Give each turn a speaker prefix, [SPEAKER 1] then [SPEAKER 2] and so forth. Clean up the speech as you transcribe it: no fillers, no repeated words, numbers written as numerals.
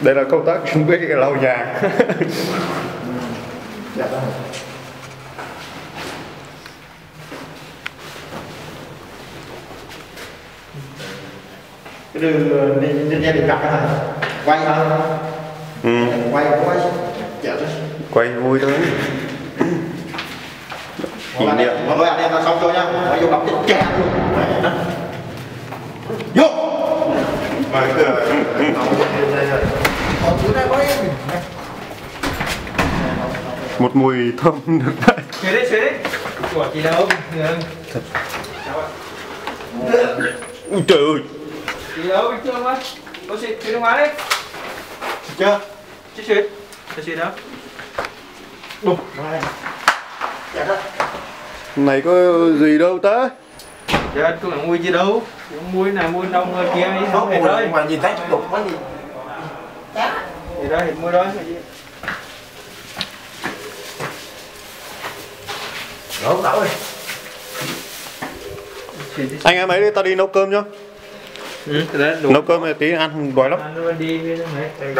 [SPEAKER 1] Đây là công tác chuẩn bị lau nhà.
[SPEAKER 2] Đẹp lắm. Cái đường lên nhà được cặp cái này quay hả? Quay chẹt đấy.
[SPEAKER 1] Quay vui thôi. Kỷ niệm.
[SPEAKER 2] Mọi người anh em ta xong chưa nhá? Mọi vô bấm chết chẹt luôn. Vô.
[SPEAKER 1] Mở cửa. Một mùi thơm được đấy.
[SPEAKER 3] Xế đi. Của chị đâu?
[SPEAKER 1] Ui trời ơi.
[SPEAKER 3] Chị đâu bình thường quá. Cô xịt phía ngoài đi.
[SPEAKER 2] Chưa?
[SPEAKER 3] Xịt. Xịt đâu?
[SPEAKER 2] Đục. Chẹt đó.
[SPEAKER 1] Này có gì đâu ta?
[SPEAKER 3] Dạ, tôi không mua gì đâu. Mua này mua đông người kia đi không hết rồi.
[SPEAKER 2] Ngoài nhìn thấy đục quá gì.
[SPEAKER 3] Thì đó thì mua đó.
[SPEAKER 2] Đổ rồi.
[SPEAKER 1] Anh em ấy đi, tao đi nấu cơm nhá.
[SPEAKER 3] Đấy,
[SPEAKER 1] Nấu cơm này tí ăn đói lắm.
[SPEAKER 3] Ăn đi mấy.